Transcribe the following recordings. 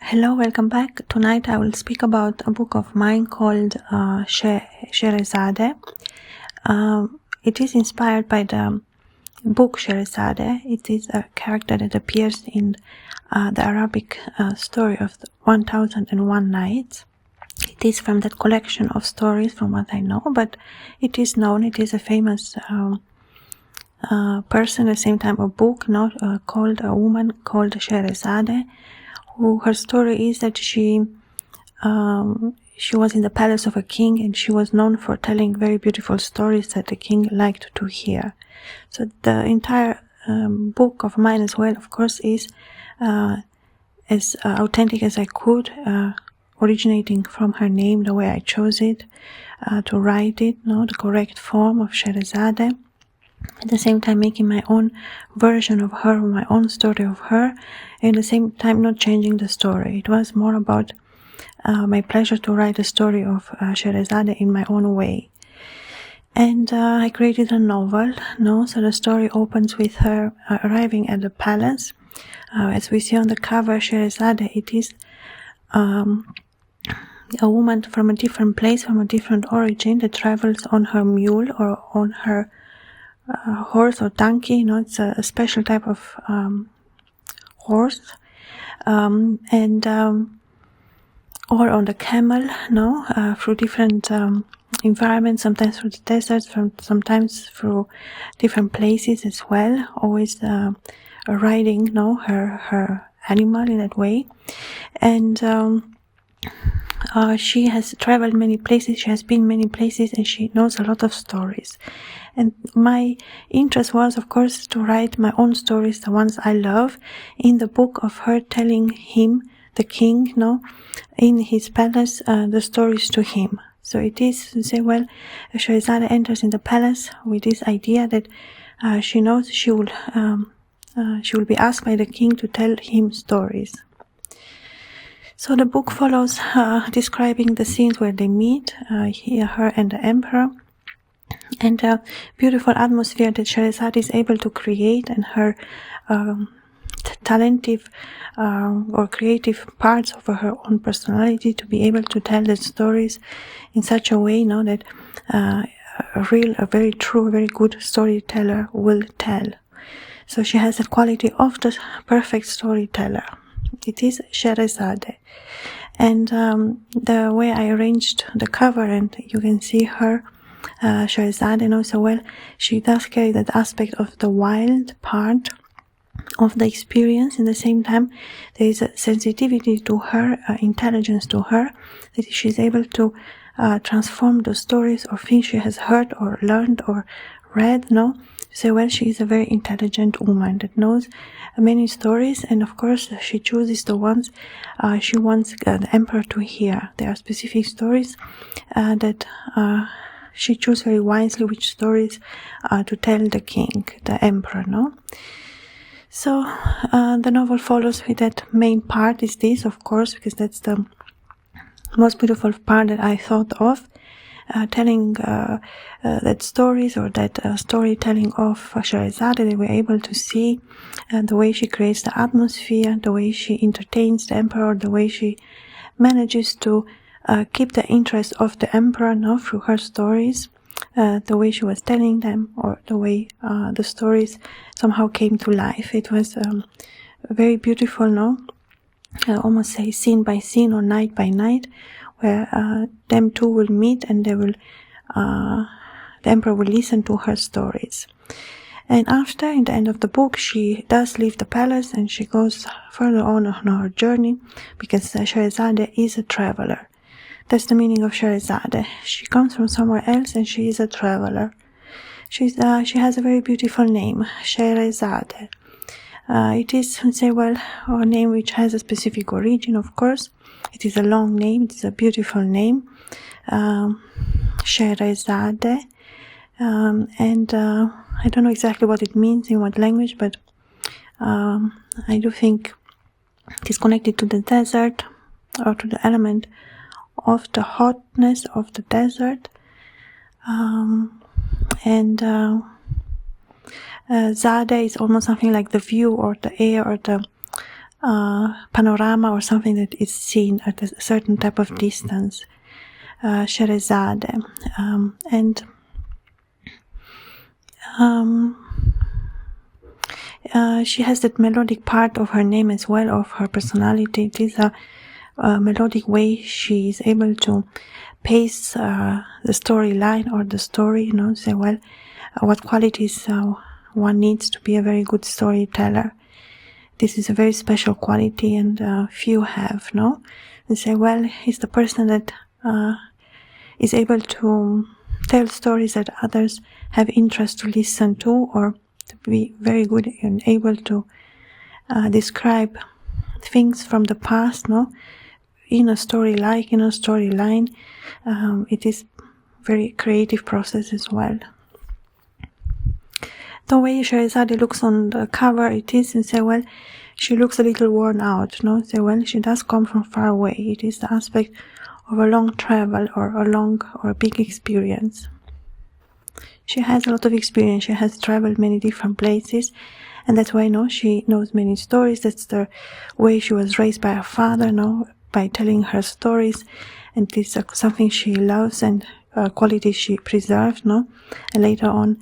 Hello, welcome back. Tonight I will speak about a book of mine called Shérézade. It is inspired by the book Shérézade. It is a character that appears in the Arabic story of the 1001 Nights. It is from that collection of stories from what I know, but it is known, it is a famous person, at the same time a book, called a woman called Shérézade, who her story is that she was in the palace of a king, and she was known for telling very beautiful stories that the king liked to hear. So the entire book of mine as well, of course, is as authentic as I could, originating from her name, the way I chose it to write it, the correct form of Shérézade. At the same time making my own version of her, my own story of her, and at the same time not changing the story. It was more about my pleasure to write the story of Shérézade in my own way. And I created a novel, so the story opens with her arriving at the palace. As we see on the cover, Shérézade, it is a woman from a different place, from a different origin, that travels on her mule or on her horse or donkey. It's a special type of horse, and or on the camel, through different environments, sometimes through the deserts, sometimes through different places as well, always riding her animal in that way. And she has traveled many places, she has been many places, and she knows a lot of stories. And my interest was, of course, to write my own stories, the ones I love, in the book of her telling him, the king, in his palace, the stories to him. So it is to say, well, Shérézade enters in the palace with this idea that she knows she will be asked by the king to tell him stories. So the book follows describing the scenes where they meet, her and the emperor, and a beautiful atmosphere that Shérézade is able to create, and her talented or creative parts of her own personality to be able to tell the stories in such a way that a very true, very good storyteller will tell. So she has the quality of the perfect storyteller. It is Shérézade. And the way I arranged the cover, and you can see her, Shérézade, so well, she does carry that aspect of the wild part of the experience. In the same time, there is a sensitivity to her, intelligence to her, that she's able to transform the stories or things she has heard or learned or read, So well, she is a very intelligent woman that knows many stories, and of course she chooses the ones she wants the emperor to hear. There are specific stories that she chooses very wisely which stories to tell the king, the emperor, So the novel follows with that main part is this, of course, because that's the most beautiful part that I thought of, telling that stories or that storytelling of Shérézade, that we're able to see the way she creates the atmosphere, the way she entertains the emperor, the way she manages to keep the interest of the emperor through her stories, the way she was telling them, or the way the stories somehow came to life. It was very beautiful, almost say scene by scene or night by night, where them two will meet, and they will the emperor will listen to her stories. And after, in the end of the book, she does leave the palace and she goes further on her journey, because Shérézade is a traveler. That's the meaning of Shérézade. She comes from somewhere else and she is a traveler. She has a very beautiful name, Shérézade. It is, a name which has a specific origin, of course. It is a long name, it is a beautiful name, Shérézade. And I don't know exactly what it means in what language, but I do think it is connected to the desert, or to the element of the hotness of the desert. And Zade is almost something like the view or the air or the panorama or something that is seen at a certain type of distance. Shérézade. She has that melodic part of her name as well, of her personality. It is a melodic way she is able to pace the storyline or the story, say, well, what qualities one needs to be a very good storyteller. This is a very special quality, and few have, no? They say, well, he's the person that is able to tell stories that others have interest to listen to, or to be very good and able to describe things from the past, no? In a story, like in a storyline. It is very creative process as well. The way Shérézade looks on the cover, it is, and say, well, she looks a little worn out, no? Say, well, she does come from far away. It is the aspect of a long travel or a big experience. She has a lot of experience. She has traveled many different places, and that's why, she knows many stories. That's the way she was raised by her father, by telling her stories, and this is something she loves and quality she preserved, and later on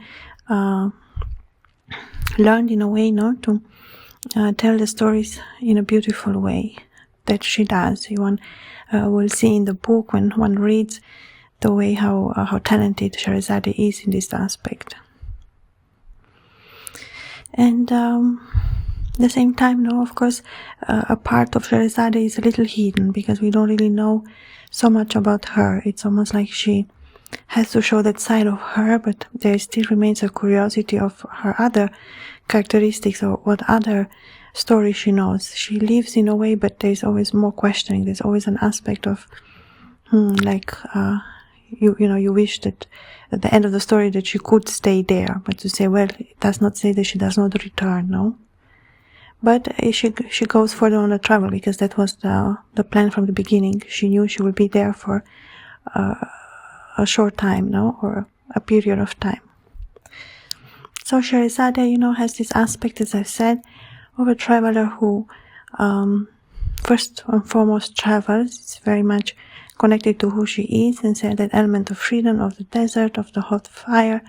learned in a way, to tell the stories in a beautiful way that she does. One will see in the book when one reads the way how talented Shérézade is in this aspect. And at the same time, of course, a part of Shérézade is a little hidden because we don't really know so much about her. It's almost like she has to show that side of her, but there still remains a curiosity of her other characteristics or what other story she knows. She lives in a way, but there's always more questioning. There's always an aspect of you wish that at the end of the story that she could stay there, but to say, well, it does not say that she does not return, no? But she goes further on the travel because that was the plan from the beginning. She knew she would be there for a short time, or a period of time. So Shérézade, has this aspect, as I said, of a traveler who first and foremost travels. It's very much connected to who she is, and say that element of freedom, of the desert, of the hot fire.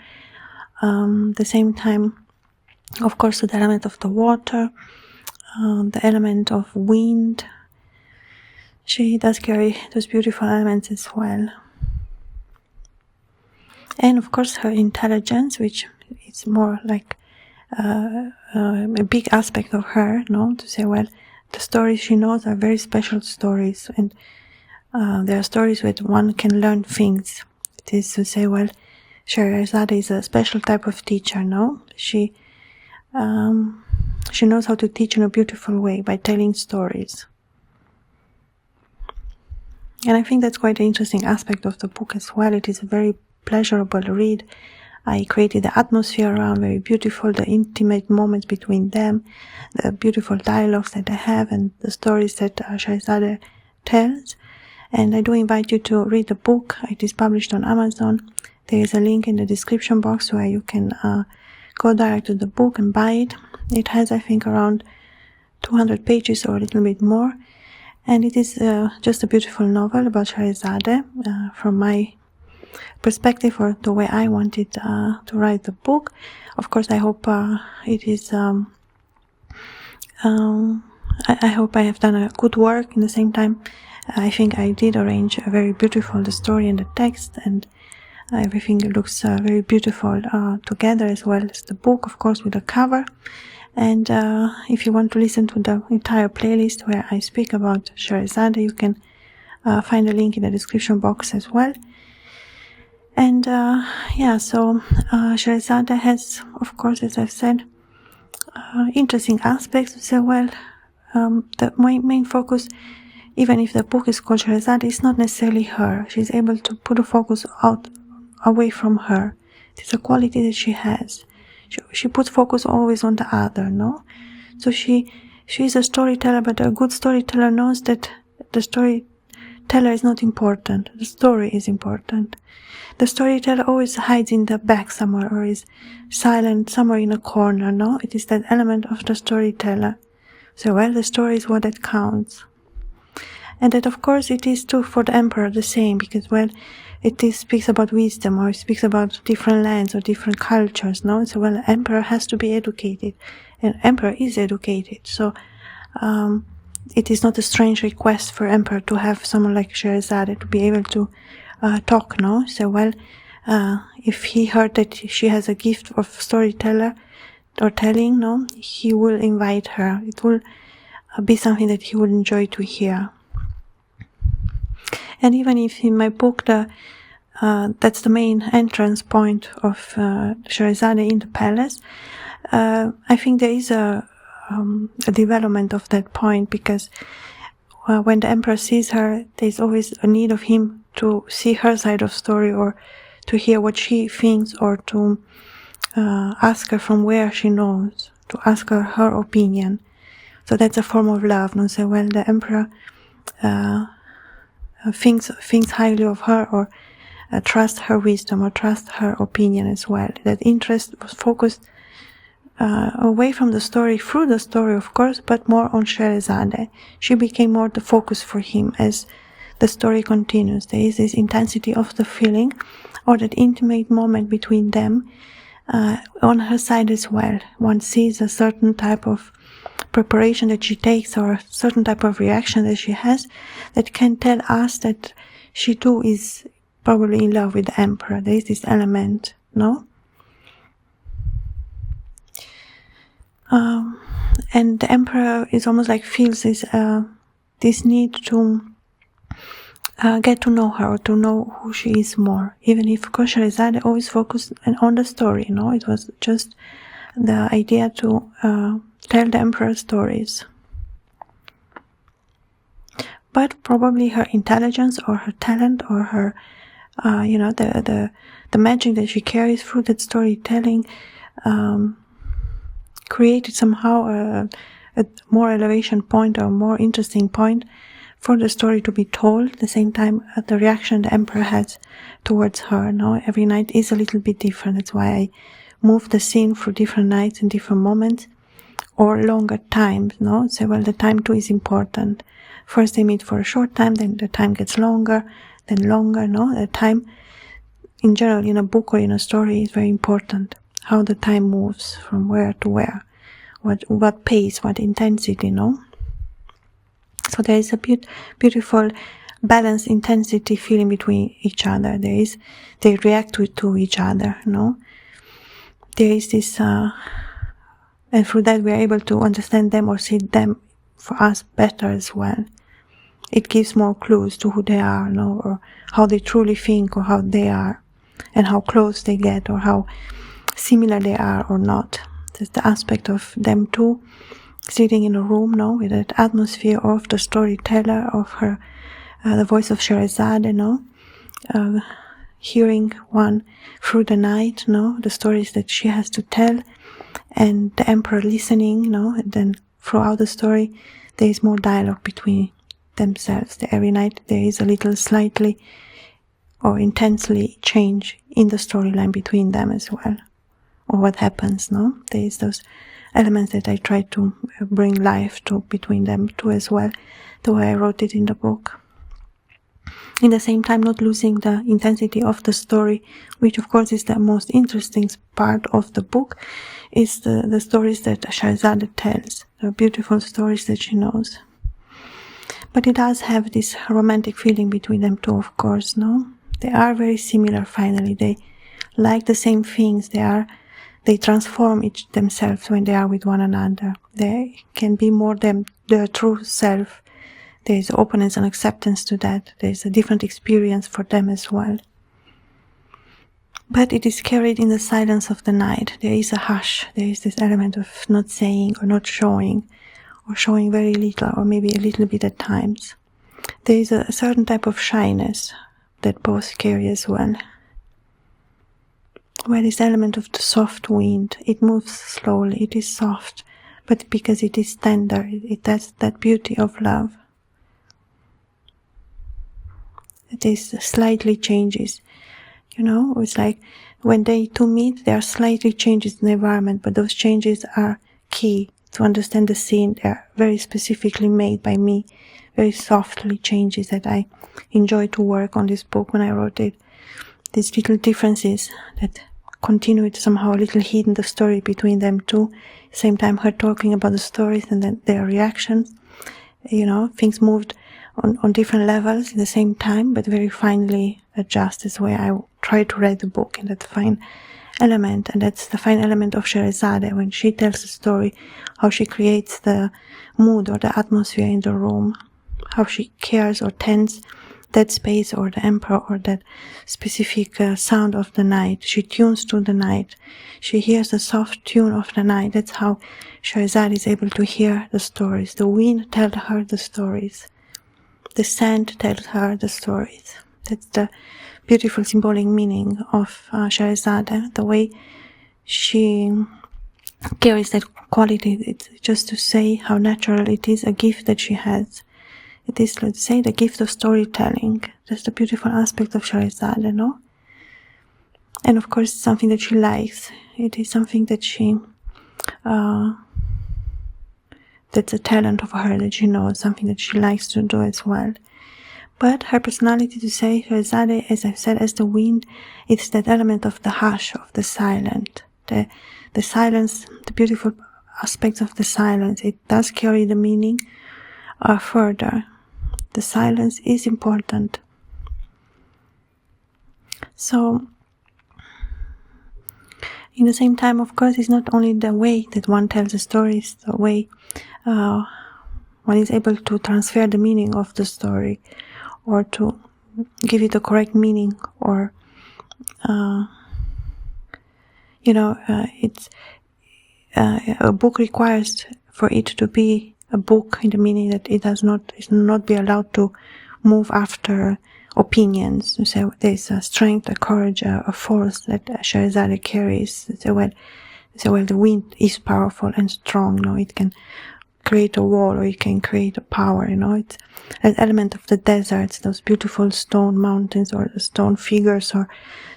The same time, of course, the element of the water, the element of wind. She does carry those beautiful elements as well. And of course her intelligence, which is more like a big aspect of her, to say, well, the stories she knows are very special stories, and there are stories where one can learn things. It is to say, well, Shérézade is a special type of teacher, She knows how to teach in a beautiful way by telling stories. And I think that's quite an interesting aspect of the book as well. It is a very pleasurable read. I created the atmosphere around, very beautiful, the intimate moments between them, the beautiful dialogues that they have, and the stories that Shérézade tells. And I do invite you to read the book. It is published on Amazon. There is a link in the description box where you can go direct to the book and buy it. It has, I think, around 200 pages or a little bit more. And it is just a beautiful novel about Shérézade from my perspective, or the way I wanted to write the book. Of course, I hope it is I hope I have done a good work. In the same time, I think I did arrange a very beautiful the story and the text, and everything looks very beautiful together, as well as the book, of course, with the cover. And if you want to listen to the entire playlist where I speak about Shérézade, you can find a link in the description box as well. And so Shérézade has, of course, as I've said, interesting aspects. So, well, the main focus, even if the book is called Shérézade, is not necessarily her. She's able to put the focus away from her. It's a quality that she has. She puts focus always on the other, So she is a storyteller, but a good storyteller knows that the storyteller is not important. The story is important. The storyteller always hides in the back somewhere, or is silent somewhere in a corner, It is that element of the storyteller So, well, the story is what that counts. And that, of course, it is too for the emperor the same, because, well, speaks about wisdom, or it speaks about different lands or different cultures, no? So, well, emperor has to be educated, and emperor is educated. So, it is not a strange request for emperor to have someone like Shérézade to be able to talk, no? So, well, if he heard that she has a gift of storyteller or telling, no, he will invite her. It will be something that he will enjoy to hear. And even if in my book that's the main entrance point of Shérézade in the palace, I think there is a development of that point, because when the emperor sees her, there's always a need of him to see her side of story, or to hear what she thinks, or to ask her from where she knows, to ask her opinion. So that's a form of love. No? So when the emperor thinks highly of her, or trust her wisdom, or trust her opinion as well. That interest was focused away from the story, through the story, of course, but more on Shérézade. She became more the focus for him as the story continues. There is this intensity of the feeling, or that intimate moment between them on her side as well. One sees a certain type of preparation that she takes, or a certain type of reaction that she has, that can tell us that she too is probably in love with the emperor. There is this element, no? And the emperor is almost like feels this need to get to know her, or to know who she is more. Even if, of course, Shérézade always focused on the story, you know, it was just the idea to tell the emperor stories. But probably her intelligence, or her talent, or her, the magic that she carries through that storytelling, created somehow a more elevation point, or more interesting point for the story to be told. At the same time, the reaction the emperor has towards her, no? Every night is a little bit different. That's why I move the scene through different nights and different moments, or longer times, no? So, well, the time too is important. First they meet for a short time, then the time gets longer, then longer, no? The time, in general, in a book or in a story, is very important. How the time moves from where to where, what pace, what intensity, no? So there is a beautiful balanced intensity feeling between each other. They react to each other, no? There is this, and through that we are able to understand them, or see them for us better as well. It gives more clues to who they are, no? Or how they truly think, or how they are, and how close they get, or how similar they are or not. There's the aspect of them two sitting in a room, no, with that atmosphere of the storyteller, of her, the voice of Shérézade, no, hearing one through the night, no, the stories that she has to tell, and the emperor listening, no, and then throughout the story there is more dialogue between themselves. Every night there is a little slightly or intensely change in the storyline between them as well, or what happens, no? There is those elements that I try to bring life to between them too as well, the way I wrote it in the book. In the same time, not losing the intensity of the story, which of course is the most interesting part of the book, is the stories that Shérézade tells, the beautiful stories that she knows. But it does have this romantic feeling between them too, of course, no? They are very similar finally. They like the same things. They transform themselves when they are with one another. They can be more their true self. There is openness and acceptance to that. There is a different experience for them as well. But it is carried in the silence of the night. There is a hush. There is this element of not saying, or not showing, or showing very little, or maybe a little bit at times. There is a certain type of shyness that both carry as well. Where this element of the soft wind, it moves slowly, it is soft, but because it is tender, it has that beauty of love. It is slightly changes, you know, it's like when they two meet, there are slightly changes in the environment, but those changes are key to understand the scene. They're very specifically made by me, very softly changes that I enjoy to work on this book when I wrote it. These little differences that continued somehow a little hidden the story between them two. Same time her talking about the stories and then their reactions. You know, things moved on different levels at the same time, but very finely adjusted. Is the way I try to read the book in that fine element, and that's the fine element of Shérézade when she tells the story, how she creates the mood or the atmosphere in the room, how she cares or tends that space or the emperor or that specific sound of the night. She tunes to the night. She hears the soft tune of the night. That's how Shérézade is able to hear the stories. The wind tells her the stories. The sand tells her the stories. That's the beautiful symbolic meaning of Shérézade, the way she carries that quality. It's just to say how natural it is, a gift that she has. It is, let's say, the gift of storytelling. That's the beautiful aspect of Shérézade, no? And of course, it's something that she likes. It is something that she, that's a talent of her that she knows, something that she likes to do as well. But her personality, to say Shérézade, as I've said, as the wind, it's that element of the hush, of the silent. The silence, the beautiful aspects of the silence. It does carry the meaning further. The silence is important. So, in the same time, of course, it's not only the way that one tells a story, it's the way one is able to transfer the meaning of the story, or to give it the correct meaning, or it's a book requires for it to be a book in the meaning that it does not be allowed to move after opinions. You say there's a strength, a courage, a force that Shérézade carries. Well, the wind is powerful and strong. You know, it can create a wall or it can create a power. You know, it's an element of the deserts, those beautiful stone mountains or the stone figures or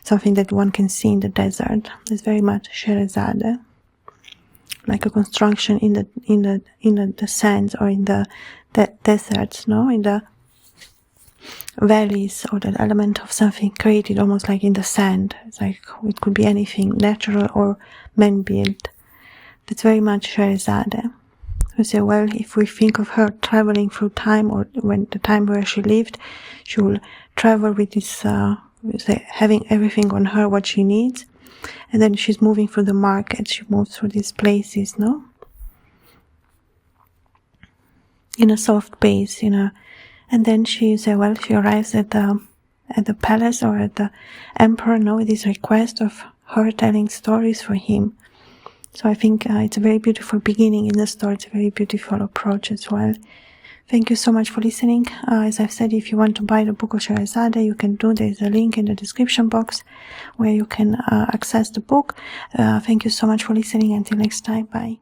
something that one can see in the desert. It's very much Shérézade. Like a construction in the sands or in the deserts, no, in the valleys, or that element of something created almost like in the sand. It's like it could be anything, natural or man-built. That's very much Shérézade. We say, well, if we think of her traveling through time, or when the time where she lived, she will travel with this, having everything on her what she needs. And then she's moving through the market. She moves through these places, no? In a soft pace, and then she arrives at the palace or at the emperor, no, with this request of her telling stories for him. So I think it's a very beautiful beginning in the story. It's a very beautiful approach as well. Thank you so much for listening. As I've said, if you want to buy the book of Shérézade, you can do. There's a link in the description box where you can access the book. Thank you so much for listening. Until next time. Bye.